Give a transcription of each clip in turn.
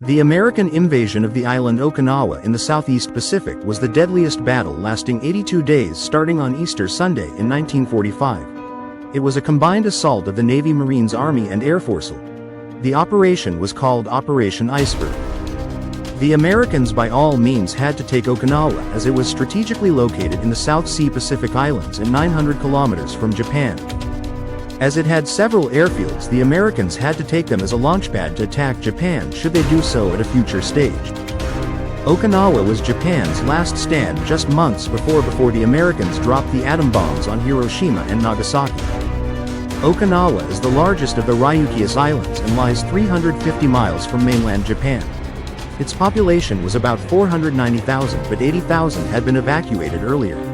The American invasion of the island Okinawa in the Southeast Pacific was the deadliest battle, lasting 82 days starting on Easter Sunday in 1945. It was a combined assault of the Navy, Marines, Army and Air Force. The operation was called Operation Iceberg. The Americans by all means had to take Okinawa, as it was strategically located in the South Sea Pacific Islands and 900 kilometers from Japan. As it had several airfields, the Americans had to take them as a launchpad to attack Japan should they do so at a future stage. Okinawa was Japan's last stand just months before the Americans dropped the atom bombs on Hiroshima and Nagasaki. Okinawa is the largest of the Ryukyus Islands and lies 350 miles from mainland Japan. Its population was about 490,000, but 80,000 had been evacuated earlier.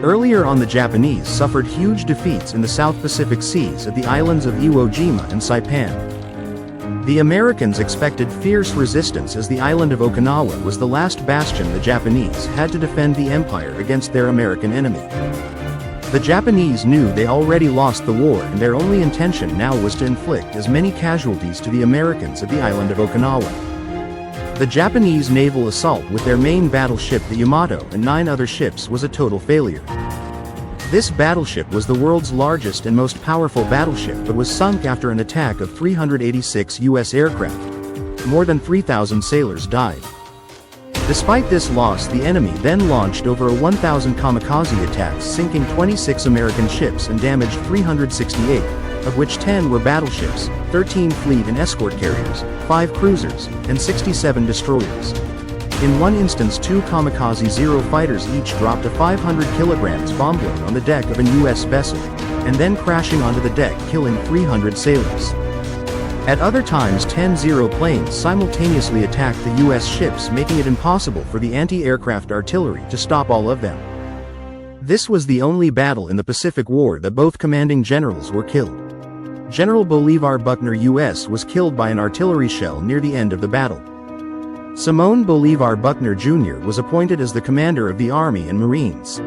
Earlier on, the Japanese suffered huge defeats in the South Pacific Seas at the islands of Iwo Jima and Saipan. The Americans expected fierce resistance, as the island of Okinawa was the last bastion the Japanese had to defend the empire against their American enemy. The Japanese knew they already lost the war, and their only intention now was to inflict as many casualties to the Americans at the island of Okinawa. The Japanese naval assault with their main battleship the Yamato and 9 other ships was a total failure. This battleship was the world's largest and most powerful battleship, but was sunk after an attack of 386 U.S. aircraft. More than 3,000 sailors died. Despite this loss, the enemy then launched over 1,000 kamikaze attacks, sinking 26 American ships and damaged 368, of which 10 were battleships, 13 fleet and escort carriers, 5 cruisers, and 67 destroyers. In one instance, 2 kamikaze Zero fighters each dropped a 500 kilograms bomb load on the deck of a U.S. vessel, and then crashing onto the deck, killing 300 sailors. At other times, 10 Zero planes simultaneously attacked the U.S. ships, making it impossible for the anti-aircraft artillery to stop all of them. This was the only battle in the Pacific War that both commanding generals were killed. General Bolivar Buckner U.S. was killed by an artillery shell near the end of the battle. Simón Bolívar Buckner Jr. was appointed as the commander of the Army and Marines.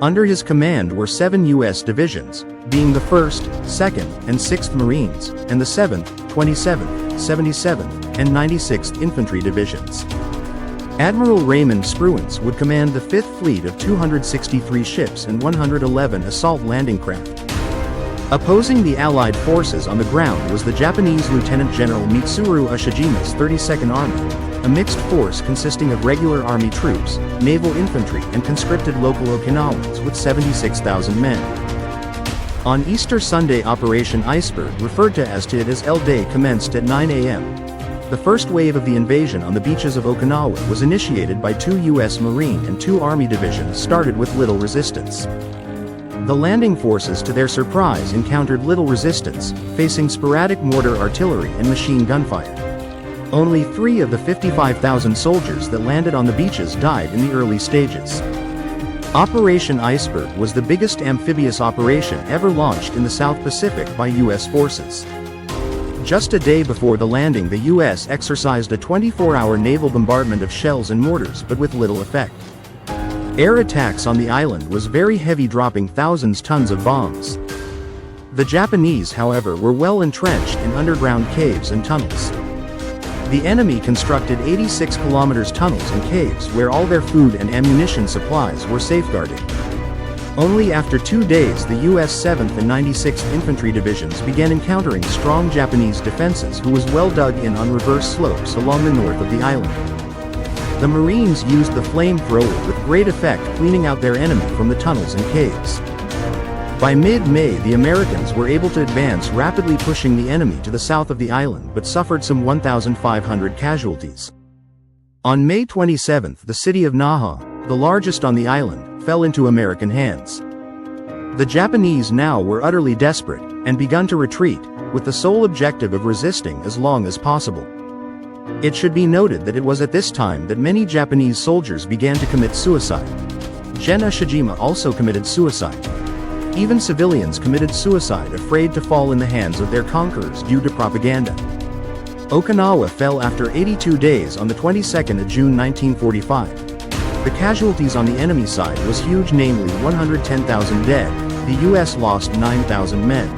Under his command were 7 U.S. divisions, being the 1st, 2nd, and 6th Marines, and the 7th, 27th, 77th, and 96th Infantry Divisions. Admiral Raymond Spruance would command the 5th Fleet of 263 ships and 111 assault landing craft. Opposing the Allied forces on the ground was the Japanese Lieutenant General Mitsuru Ushijima's 32nd Army, a mixed force consisting of regular army troops, naval infantry and conscripted local Okinawans with 76,000 men. On Easter Sunday, Operation Iceberg, referred to as El Day, commenced at 9 a.m. The first wave of the invasion on the beaches of Okinawa was initiated by 2 U.S. Marine and 2 Army divisions, started with little resistance. The landing forces, to their surprise, encountered little resistance, facing sporadic mortar artillery and machine gunfire. Only 3 of the 55,000 soldiers that landed on the beaches died in the early stages. Operation Iceberg was the biggest amphibious operation ever launched in the South Pacific by U.S. forces. Just a day before the landing, the U.S. exercised a 24-hour naval bombardment of shells and mortars, but with little effect. Air attacks on the island was very heavy, dropping thousands tons of bombs. The Japanese, however, were well entrenched in underground caves and tunnels. The enemy constructed 86 kilometers tunnels and caves where all their food and ammunition supplies were safeguarded. Only after 2 days the U.S. 7th and 96th Infantry Divisions began encountering strong Japanese defenses, who was well dug in on reverse slopes along the north of the island. The Marines used the flamethrower with great effect, cleaning out their enemy from the tunnels and caves. By mid-May, the Americans were able to advance rapidly, pushing the enemy to the south of the island, but suffered some 1,500 casualties. On May 27, the city of Naha, the largest on the island, fell into American hands. The Japanese now were utterly desperate, and begun to retreat, with the sole objective of resisting as long as possible. It should be noted that it was at this time that many Japanese soldiers began to commit suicide. Gen Ushijima also committed suicide. Even civilians committed suicide, afraid to fall in the hands of their conquerors due to propaganda. Okinawa fell after 82 days on the 22nd of June 1945. The casualties on the enemy side was huge, namely 110,000 dead. The U.S. lost 9,000 men.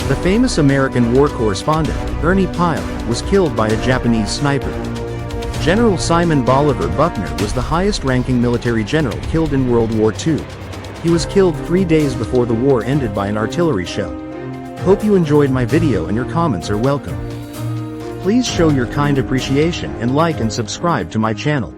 The famous American war correspondent, Ernie Pyle, was killed by a Japanese sniper. General Simon Bolivar Buckner was the highest-ranking military general killed in World War II. He was killed 3 days before the war ended by an artillery shell. Hope you enjoyed my video, and your comments are welcome. Please show your kind appreciation and like and subscribe to my channel.